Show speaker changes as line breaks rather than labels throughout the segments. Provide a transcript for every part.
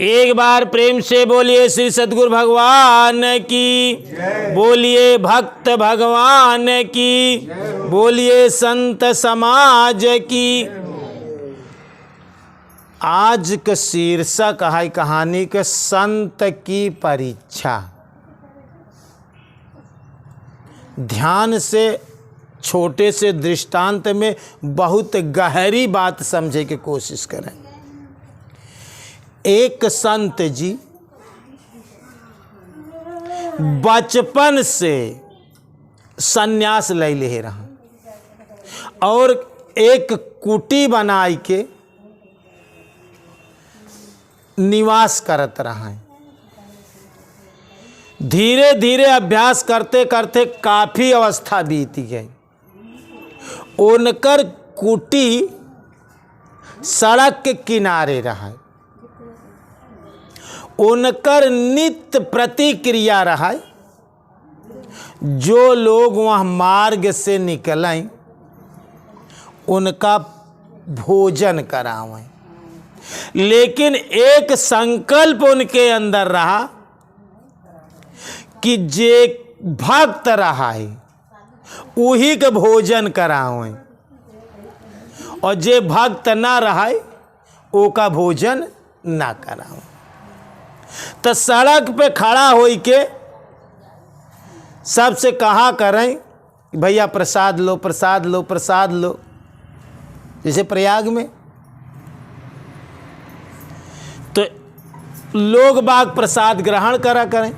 एक बार प्रेम से बोलिए श्री सद्गुरु भगवान की, बोलिए भक्त भगवान की, बोलिए संत समाज की। आज का शीर्षक है कहानी के संत की परीक्षा। ध्यान से छोटे से दृष्टांत में बहुत गहरी बात समझे की कोशिश करें। एक संत जी बचपन से सन्यास ले रहा और एक कुटी बनाई के निवास करत रहा है। धीरे धीरे अभ्यास करते करते काफ़ी अवस्था बीत गई। उनकर कुटी सड़क के किनारे रहा। उनकर नित्य प्रतिक्रिया रहा, जो लोग वहाँ मार्ग से निकलें उनका भोजन करावें। लेकिन एक संकल्प उनके अंदर रहा कि जे भक्त रहा है वही के भोजन करावें और जे भक्त ना रहा है वो का भोजन ना करावें। तो सड़क पे खड़ा होई के सबसे कहा करें भैया प्रसाद लो प्रसाद लो प्रसाद लो। जैसे प्रयाग में तो लोग बाग प्रसाद ग्रहण करा करें।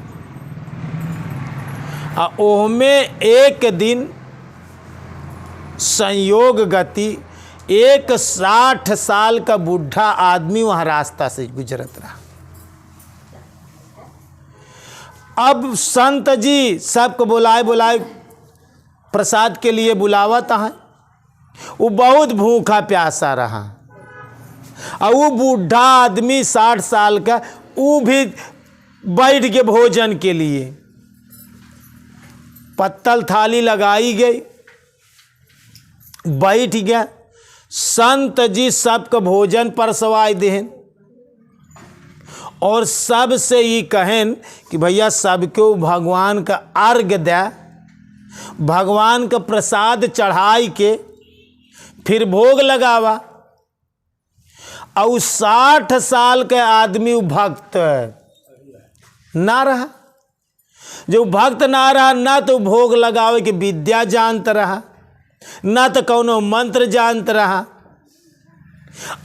ओहमे एक दिन संयोग गति एक 60 साल का बूढ़ा आदमी वहाँ रास्ता से गुजरत रहा। अब संत जी सबको बुलाए प्रसाद के लिए बुलावत है। वो बहुत भूखा प्यासा रहा और वो बूढ़ा आदमी 60 साल का वो भी बैठ के भोजन के लिए पत्तल थाली लगाई गई, बैठ गया। संत जी सबको भोजन परसवाई देहन और सबसे ये कहें कि भैया सबको भगवान का अर्घ दे, भगवान का प्रसाद चढ़ाई के फिर भोग लगावा। और 60 साल के आदमी भक्त ना रहा। जो भक्त ना रहा ना तो भोग लगावे के विद्या जानत रहा, ना तो कौनो मंत्र जानत रहा।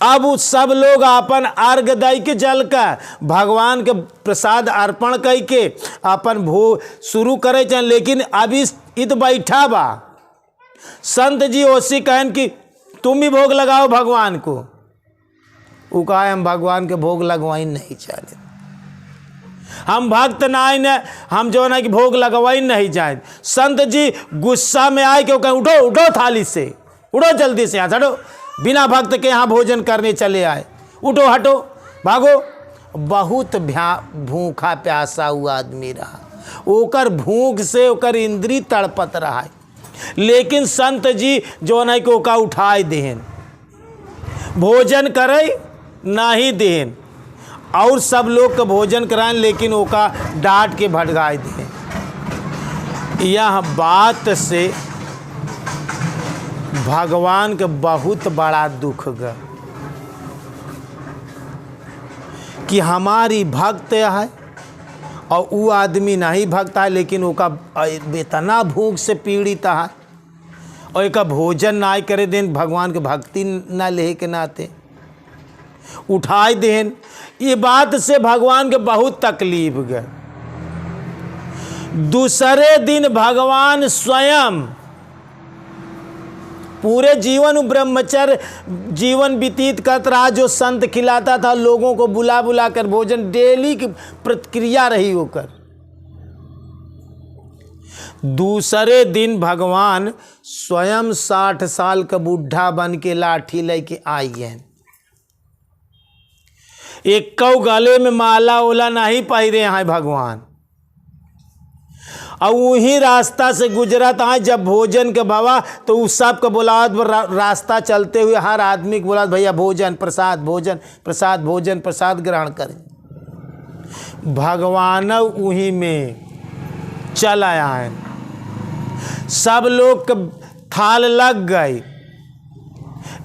अब वो सब लोग अपन अर्घ दई के जल का भगवान के प्रसाद अर्पण कई के अपन भोग शुरू करे चाहे। लेकिन अभी इत बैठा बा। संत जी ओसी कहन कि तुम ही भोग लगाओ भगवान को। वो कहा हम भगवान के भोग लगवाई नहीं चाहते, हम भक्त ना आए न, हम जो ना कि भोग लगवाई नहीं जाए। संत जी गुस्सा में आए क्यों कहें उठो उठो थाली से, उठो जल्दी से यहाँ हटो, बिना भक्त के यहाँ भोजन करने चले आए, उठो हटो भागो। बहुत भूखा प्यासा हुआ आदमी रहा। ओकर भूख से ओकर इंद्री तड़पत रहा। लेकिन संत जी जो ना कि ओका उठाए देहन, भोजन करे नहीं देहन और सब लोग का भोजन कराएं, लेकिन ओका डांट के भटकाए दें। यह बात से भगवान के बहुत बड़ा दुख ग कि हमारी भक्त है और वो आदमी नहीं भक्त है, लेकिन ओका इतना भूख से पीड़ित है और एक भोजन ना करे देन, भगवान के भक्ति ना ले के नाते उठाए देन। ये बात से भगवान के बहुत तकलीफ गए। दूसरे दिन भगवान स्वयं पूरे जीवन ब्रह्मचर्य जीवन व्यतीत करता रहा। जो संत खिलाता था लोगों को बुला बुला कर भोजन, डेली की प्रतिक्रिया रही होकर। दूसरे दिन भगवान स्वयं 60 साल का बूढ़ा बन के लाठी लेके आई हैं। एक कौ गले में माला ओला नहीं पहिरे हैं भगवान। और वही रास्ता से गुजरत है। जब भोजन के बाबा तो उस सब को बुलावत रास्ता चलते हुए हर आदमी को बुलावत भैया भोजन प्रसाद भोजन प्रसाद भोजन प्रसाद ग्रहण करें। भगवान उही में चल आया है। सब लोग के थाल लग गई,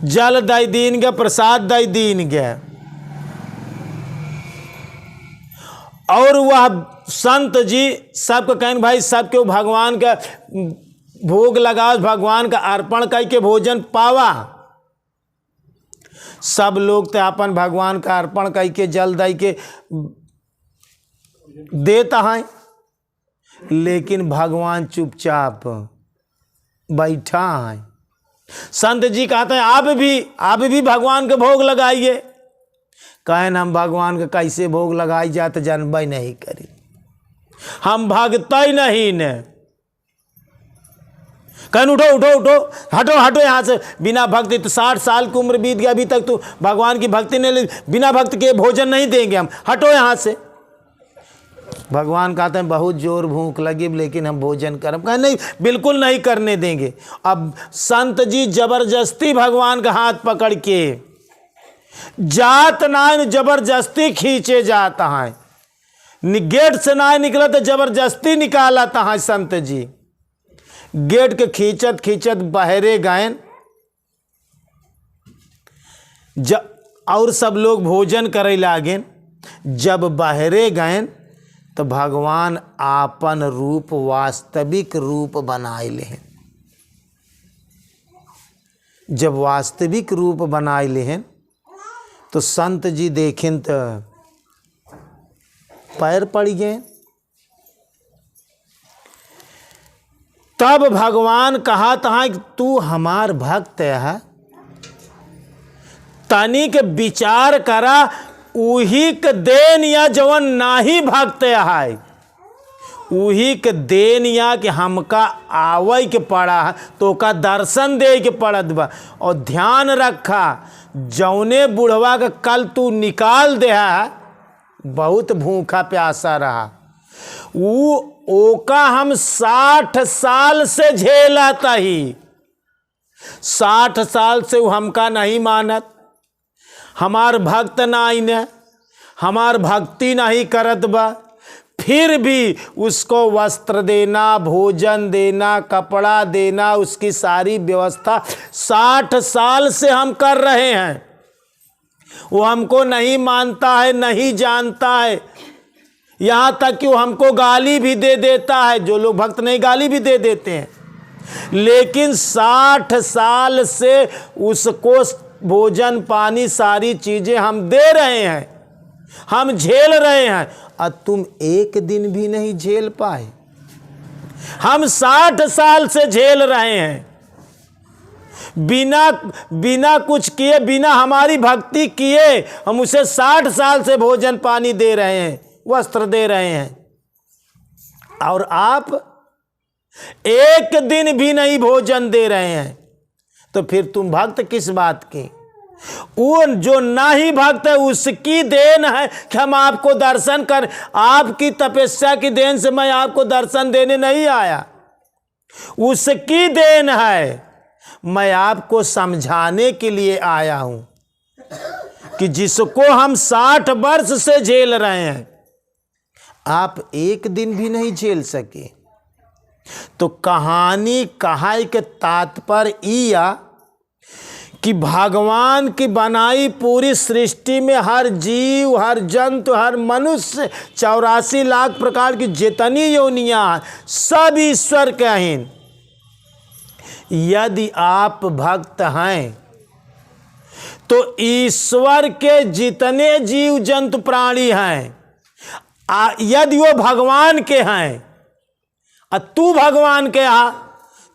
जल दई दीन गए, प्रसाद दई दीन गए, और वह संत जी सबको कहें भाई सबके भगवान का भोग लगाओ, भगवान का अर्पण करके भोजन पावा। सब लोग तो अपन भगवान का अर्पण करके जल दई के देता है, लेकिन भगवान चुपचाप बैठा है। संत जी कहते हैं आप भी भगवान के भोग लगाइए। कहें हम भगवान का कैसे भोग लगाई जाए तो जानबे नहीं करी, हम भगता ही नहीं ने। कहें उठो उठो उठो, हटो हटो यहाँ से, बिना भक्ति तो 60 साल की उम्र बीत गया, अभी तक तो भगवान की भक्ति नहीं, बिना भक्त के भोजन नहीं देंगे हम, हटो यहाँ से। भगवान कहते हैं बहुत जोर भूख लगी लेकिन हम भोजन करम। कहें नहीं, बिल्कुल नहीं करने देंगे। अब संत जी जबरदस्ती भगवान का हाथ पकड़ के जात ना जबरदस्ती खींचे जाता है, गेट से ना निकला तो जबरदस्ती निकालता है। संत जी गेट के खींचत खींचत बहरे गए, और सब लोग भोजन करे लागे। जब बहरे गए तो भगवान आपन रूप वास्तविक रूप बनाए ले। जब वास्तविक रूप बनाए ले तो संत जी देखें तो पैर पड़ गए। तब भगवान कहा था कि तू हमार भक्त है, तनिक विचार करा, उही के देन या जवन नाही भक्त है, उही के देन या कि हमका आवे के पड़ा है तो का दर्शन दे के पड़त बा। और ध्यान रखा, जौने बुढ़वा का कल तू निकाल दे है, बहुत भूखा प्यासा रहा, ओका हम 60 साल से झेलता ही, 60 साल से वो हमका नहीं मानत, हमार भक्त नहीं ने, हमार भक्ति नहीं करत बा, फिर भी उसको वस्त्र देना, भोजन देना, कपड़ा देना, उसकी सारी व्यवस्था 60 साल से हम कर रहे हैं। वो हमको नहीं मानता है, नहीं जानता है, यहाँ तक कि वो हमको गाली भी दे देता है। जो लोग भक्त नहीं गाली भी दे देते हैं, लेकिन 60 साल से उसको भोजन पानी सारी चीजें हम दे रहे हैं, हम झेल रहे हैं, और तुम एक दिन भी नहीं झेल पाए। हम 60 साल से झेल रहे हैं, बिना कुछ किए, बिना हमारी भक्ति किए हम उसे 60 साल से भोजन पानी दे रहे हैं, वस्त्र दे रहे हैं, और आप एक दिन भी नहीं भोजन दे रहे हैं। तो फिर तुम भक्त किस बात के? वो जो नहीं भक्त है उसकी देन है कि हम आपको दर्शन कर, आपकी तपस्या की देन से मैं आपको दर्शन देने नहीं आया, उसकी देन है। मैं आपको समझाने के लिए आया हूं कि जिसको हम 60 वर्ष से झेल रहे हैं, आप एक दिन भी नहीं झेल सके। तो कहानी कहाई के तात्पर्य या कि भगवान की बनाई पूरी सृष्टि में हर जीव, हर जंतु, हर मनुष्य, 84 लाख प्रकार की जितनी योनियां सब ईश्वर के हैं। यदि आप भक्त हैं तो ईश्वर के जितने जीव जंतु प्राणी हैं, यदि वो भगवान के हैं और तू भगवान के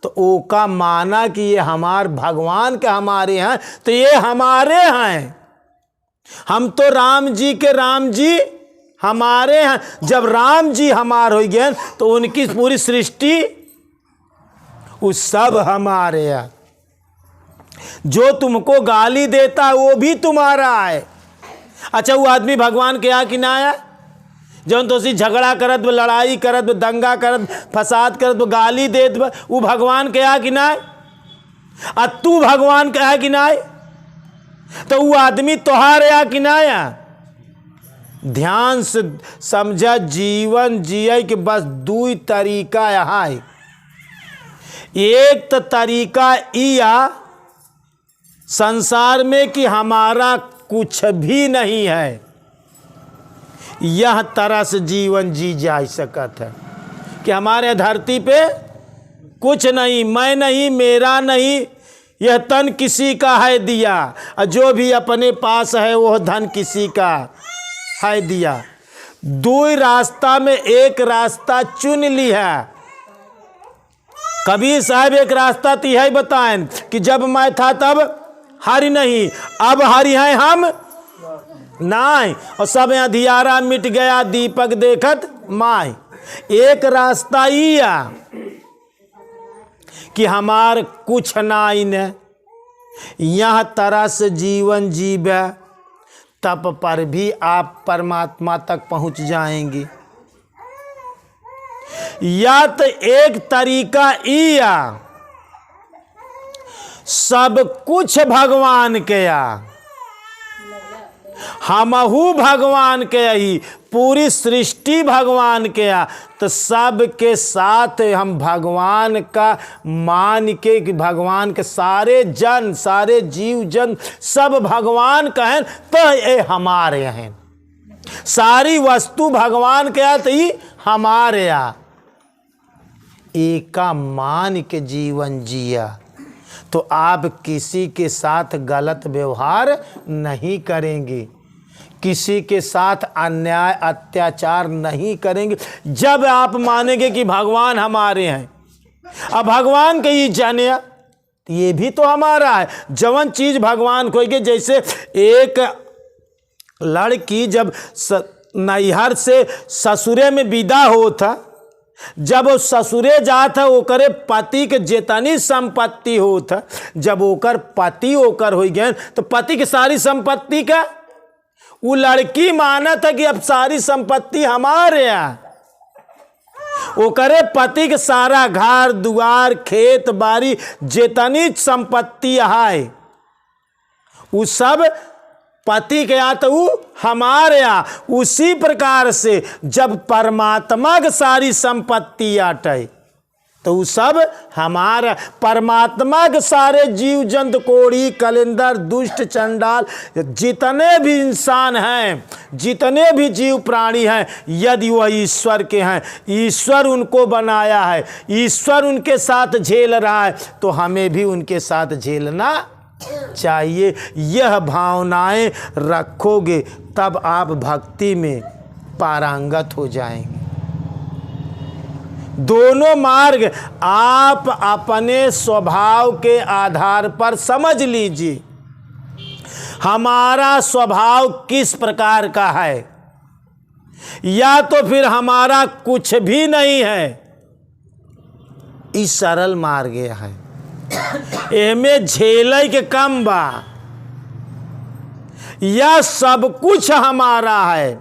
तो ओका माना कि ये हमार भगवान के हमारे हैं, तो ये हमारे हैं। हम तो राम जी के राम जी हमारे हैं। जब राम जी हमार हो गए तो उनकी पूरी सृष्टि वो सब हमारे हैं। जो तुमको गाली देता है वो भी तुम्हारा है। अच्छा, वो आदमी भगवान के यहाँ कि ना आया? जौन तो सी झगड़ा करत, लड़ाई करत, दंगा करत, फसाद करत, गाली देत, वो भगवान के यहाँ कि ना आए? आ तू भगवान के यहाँ कि ना आए? तो वो आदमी तोहार यहाँ कि ना आया? ध्यान से समझा, जीवन जिए कि बस दू तरीका यहाँ है। एक तो तरीका या संसार में कि हमारा कुछ भी नहीं है, यह तरह से जीवन जी जा सकत है कि हमारे धरती पे कुछ नहीं, मैं नहीं, मेरा नहीं, यह तन किसी का है दिया, और जो भी अपने पास है वह धन किसी का है दिया। दो रास्ता में एक रास्ता चुन ली है। कबीर साहब एक रास्ता तो यही बताएं कि जब मैं था तब हरि नहीं, अब हरि हैं हम नहीं, और सब अंधियारा मिट गया दीपक देखत माय। एक रास्ता ही है कि हमार कुछ नाई ने, यह तरह से जीवन जीवे तब पर भी आप परमात्मा तक पहुंच जाएंगे। या तो एक तरीका या सब कुछ भगवान के या, हमहू भगवान के ही, पूरी सृष्टि भगवान के या, तो सब के साथ हम भगवान का मान के कि भगवान के सारे जन, सारे जीव जन सब भगवान का हैं तो ये हमारे हैं। सारी वस्तु भगवान के या तो ही हमारे या। एका मान के जीवन जिया तो आप किसी के साथ गलत व्यवहार नहीं करेंगे, किसी के साथ अन्याय अत्याचार नहीं करेंगे। जब आप मानेंगे कि भगवान हमारे हैं, अब भगवान के ही जाने ये भी तो हमारा है। जवन चीज भगवान को, जैसे एक लड़की जब नैहर से ससुरे में विदा होता, जब वो ससुरे जाता ओकरे पति के जितनी संपत्ति होता, जब ओकर पति ओकर हो गए तो पति की सारी संपत्ति का वो लड़की माना था कि अब सारी संपत्ति हमारे यहाँ। ओकरे पति के सारा घर दुआर खेत बाड़ी जितनी संपत्ति है वो सब पति के यहाँ तो वो हमारे यहाँ। उसी प्रकार से जब परमात्मा की सारी संपत्ति आटे तो वो सब हमारा। परमात्मा के सारे जीव जंतु कोढ़ी कलिंदर दुष्ट चंडाल जितने भी इंसान हैं, जितने भी जीव प्राणी हैं, यदि वह ईश्वर के हैं, ईश्वर उनको बनाया है, ईश्वर उनके साथ झेल रहा है, तो हमें भी उनके साथ झेलना चाहिए। यह भावनाएं रखोगे तब आप भक्ति में पारंगत हो जाएंगे। दोनों मार्ग आप अपने स्वभाव के आधार पर समझ लीजिए, हमारा स्वभाव किस प्रकार का है, या तो फिर हमारा कुछ भी नहीं है। इस सरल मार्ग है, एमे झेले के कम बा, या सब कुछ हमारा है,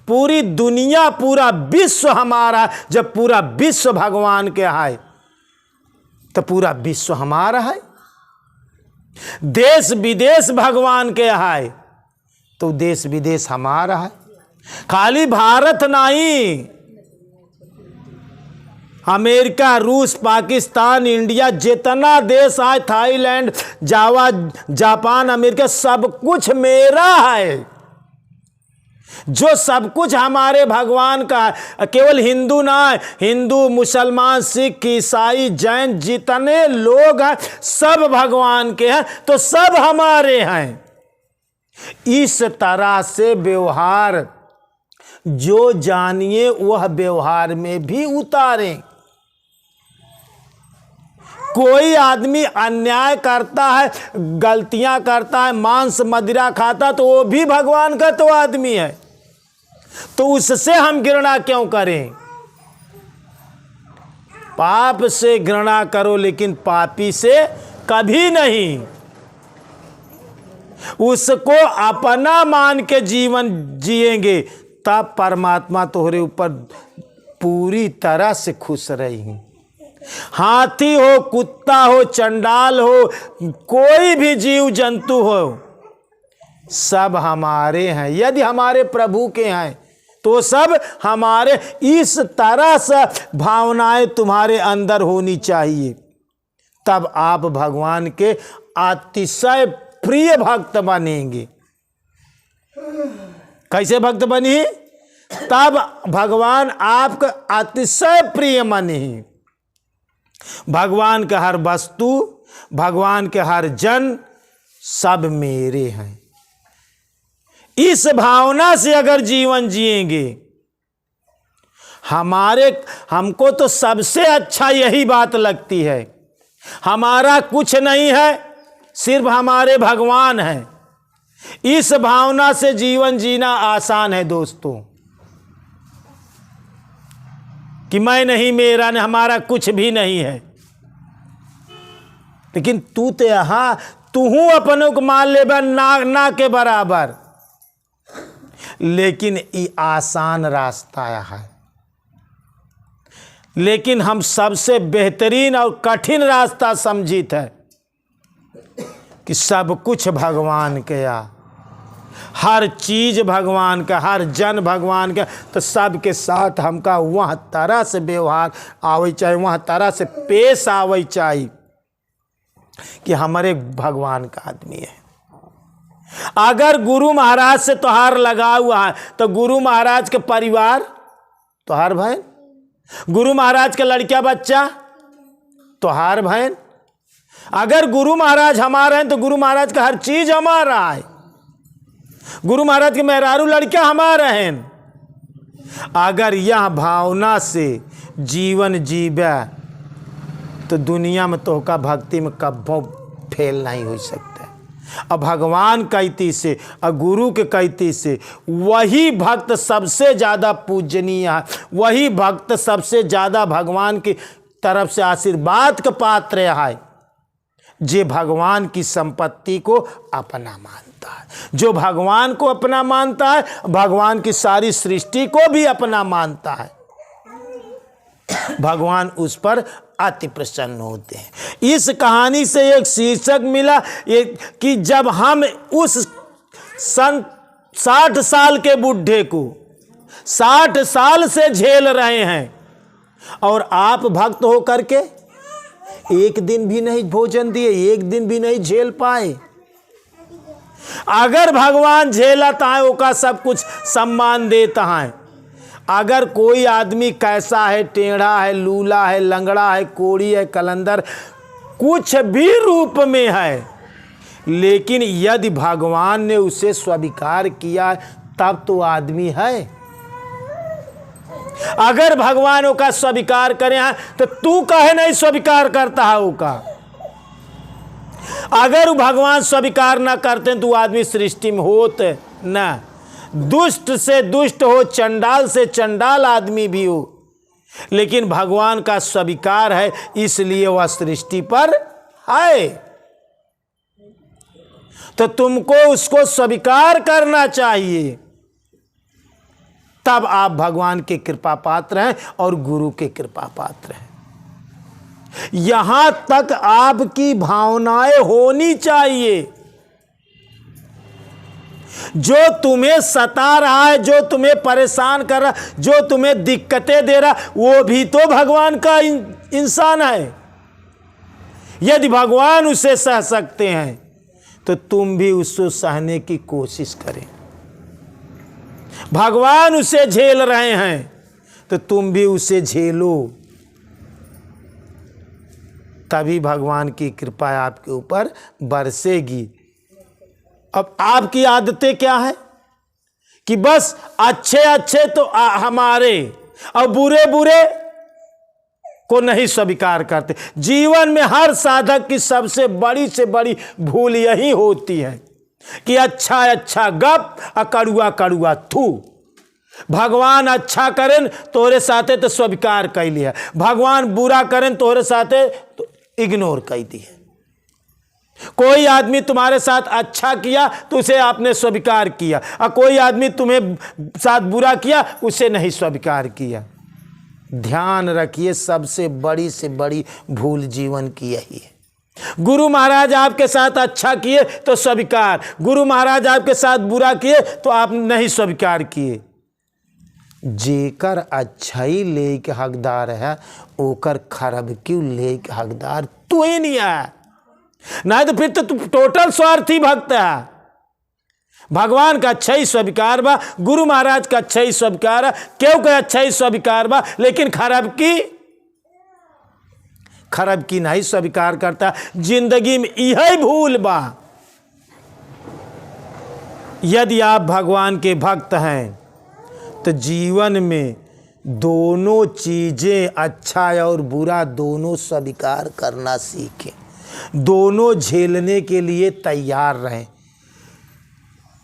पूरी दुनिया पूरा विश्व हमारा। जब पूरा विश्व भगवान के है तो पूरा विश्व हमारा है। देश विदेश भगवान के है तो देश विदेश हमारा है। खाली भारत नहीं, अमेरिका रूस पाकिस्तान इंडिया जितना देश है, थाईलैंड जावा जापान अमेरिका सब कुछ मेरा है। जो सब कुछ हमारे भगवान का है। केवल हिंदू ना है, हिंदू मुसलमान सिख ईसाई जैन जितने लोग हैं सब भगवान के हैं, तो सब हमारे हैं। इस तरह से व्यवहार जो जानिए वह व्यवहार में भी उतारें। कोई आदमी अन्याय करता है, गलतियां करता है, मांस मदिरा खाता, तो वो भी भगवान का तो आदमी है, तो उससे हम घृणा क्यों करें? पाप से घृणा करो लेकिन पापी से कभी नहीं। उसको अपना मान के जीवन जिएंगे तब परमात्मा तुम्हारे ऊपर पूरी तरह से खुश रहेगी। हाथी हो, कुत्ता हो, चंडाल हो, कोई भी जीव जंतु हो, सब हमारे हैं। यदि हमारे प्रभु के हैं तो सब हमारे। इस तरह से भावनाएं तुम्हारे अंदर होनी चाहिए, तब आप भगवान के अतिशय प्रिय भक्त बनेंगे। कैसे भक्त बनी? तब भगवान आपका अतिशय प्रिय बने। भगवान के हर वस्तु, भगवान के हर जन सब मेरे हैं। इस भावना से अगर जीवन जिएंगे, हमको तो सबसे अच्छा यही बात लगती है, हमारा कुछ नहीं है, सिर्फ हमारे भगवान हैं। इस भावना से जीवन जीना आसान है दोस्तों, कि मैं नहीं, मेरा नहीं, हमारा कुछ भी नहीं है। लेकिन तू तो यहां तू अपनों को मान ले ना के बराबर। लेकिन ये आसान रास्ता है, लेकिन हम सबसे बेहतरीन और कठिन रास्ता समझित है कि सब कुछ भगवान के या हर चीज भगवान का, हर जन भगवान का। तो सबके साथ हमका वह तरह से व्यवहार आवे चाहिए, वह तरह से पेश आवे चाहिए कि हमारे भगवान का आदमी है। अगर गुरु महाराज से तोहार लगा हुआ है तो गुरु महाराज के परिवार तोहार बहन, गुरु महाराज के लड़का बच्चा तोहार बहन। अगर गुरु महाराज हमारे हैं तो गुरु महाराज का हर चीज हमारा है। गुरु महाराज के मेहरारू लड़का हमारे हैं। अगर यह भावना से जीवन जीवे तो दुनिया में तो का भक्ति में कब्बों फेल नहीं हो सकता। अब भगवान कहती से और गुरु के कहती से वही भक्त सबसे ज़्यादा पूजनीय है, वही भक्त सबसे ज़्यादा भगवान की तरफ से आशीर्वाद का पात्र है, जो भगवान की संपत्ति को अपना मानता है। जो भगवान को अपना मानता है, भगवान की सारी सृष्टि को भी अपना मानता है। भगवान उस पर अति प्रसन्न होते हैं। इस कहानी से एक शीर्षक मिला कि जब हम उस 60 साल के बुढ़े को 60 साल से झेल रहे हैं और आप भक्त हो करके एक दिन भी नहीं भोजन दिए, एक दिन भी नहीं झेल पाए। अगर भगवान झेलता है उसका सब कुछ सम्मान देता है। अगर कोई आदमी कैसा है, टेढ़ा है, लूला है, लंगड़ा है, कोड़ी है, कलंदर, कुछ भी रूप में है, लेकिन यदि भगवान ने उसे स्वीकार किया तब तो आदमी है। अगर भगवान का स्वीकार करे हैं तो तू काहे नहीं स्वीकार करता है उसका? अगर वो भगवान स्वीकार ना करते तो आदमी सृष्टि में होते ना। दुष्ट से दुष्ट हो, चंडाल से चंडाल आदमी भी हो, लेकिन भगवान का स्वीकार है इसलिए वह सृष्टि पर है। तो तुमको उसको स्वीकार करना चाहिए, तब आप भगवान के कृपा पात्र हैं और गुरु के कृपा पात्र हैं। यहां तक आपकी भावनाएं होनी चाहिए। जो तुम्हें सता रहा है, जो तुम्हें परेशान कर रहा, जो तुम्हें दिक्कतें दे रहा, वो भी तो भगवान का इंसान है। यदि भगवान उसे सह सकते हैं तो तुम भी उसको सहने की कोशिश करें। भगवान उसे झेल रहे हैं तो तुम भी उसे झेलो, तभी भगवान की कृपा आपके ऊपर बरसेगी। अब आपकी आदतें क्या है कि बस अच्छे अच्छे तो हमारे और बुरे बुरे को नहीं स्वीकार करते। जीवन में हर साधक की सबसे बड़ी से बड़ी भूल यही होती है कि अच्छा अच्छा गप और कड़ुआ कड़ुआ थू। भगवान अच्छा करें तोरे साथे तो स्वीकार कर लिया, भगवान बुरा करें तोरे साथे तो इग्नोर कर दिया। कोई आदमी तुम्हारे साथ अच्छा किया तो उसे आपने स्वीकार किया, और कोई आदमी तुम्हें साथ बुरा किया उसे नहीं स्वीकार किया। ध्यान रखिए, सबसे बड़ी से बड़ी भूल जीवन की यही है गुरु महाराज आपके साथ अच्छा किए तो स्वीकार, गुरु महाराज आपके साथ बुरा किए तो आप नहीं स्वीकार किए। जेकर अच्छाई ले के हकदार है ओकर खराब क्यों ले के हकदार तू ही नहीं है। नहीं तो फिर तो तू टोटल स्वार्थी भक्त है। भगवान का अच्छा ही स्वीकार बा, गुरु महाराज का अच्छा ही स्वीकार है, क्यों का अच्छा ही स्वीकार बा, लेकिन खराब की नहीं स्वीकार करता। जिंदगी में यही भूल बा। यदि आप भगवान के भक्त हैं तो जीवन में दोनों चीजें, अच्छा और बुरा, दोनों स्वीकार करना सीखें, दोनों झेलने के लिए तैयार रहें।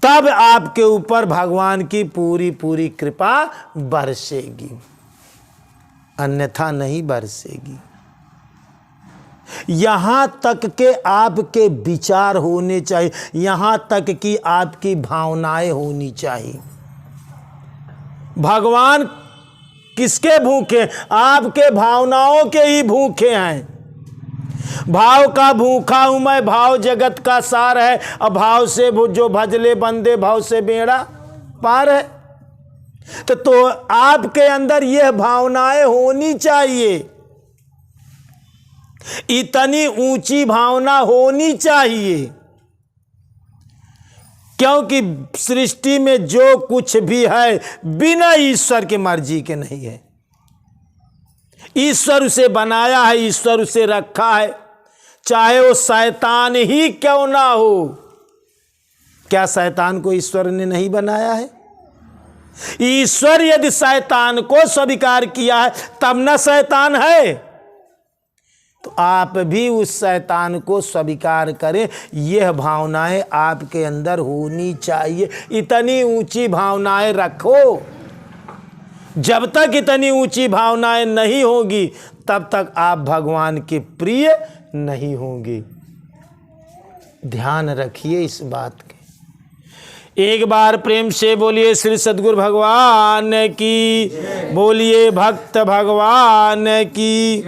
तब आपके ऊपर भगवान की पूरी पूरी कृपा बरसेगी, अन्यथा नहीं बरसेगी। यहां तक के आपके विचार होने चाहिए, यहां तक कि आपकी भावनाएं होनी चाहिए। भगवान किसके भूखे? आपके भावनाओं के ही भूखे हैं। भाव का भूखा हूं मैं, भाव जगत का सार है, अब भाव से जो भजले बंदे भाव से बेड़ा पार है। तो आपके अंदर यह भावनाएं होनी चाहिए, इतनी ऊंची भावना होनी चाहिए, क्योंकि सृष्टि में जो कुछ भी है बिना ईश्वर की मर्जी के नहीं है। ईश्वर उसे बनाया है, ईश्वर उसे रखा है, चाहे वो शैतान ही क्यों ना हो। क्या शैतान को ईश्वर ने नहीं बनाया है? ईश्वर यदि शैतान को स्वीकार किया है तब ना शैतान है। तो आप भी उस शैतान को स्वीकार करें। यह भावनाएं आपके अंदर होनी चाहिए, इतनी ऊंची भावनाएं रखो। जब तक इतनी ऊंची भावनाएं नहीं होगी तब तक आप भगवान के प्रिय नहीं होंगे। ध्यान रखिए इस बात के। एक बार प्रेम से बोलिए श्री सद्गुरु भगवान की, बोलिए भक्त भगवान की।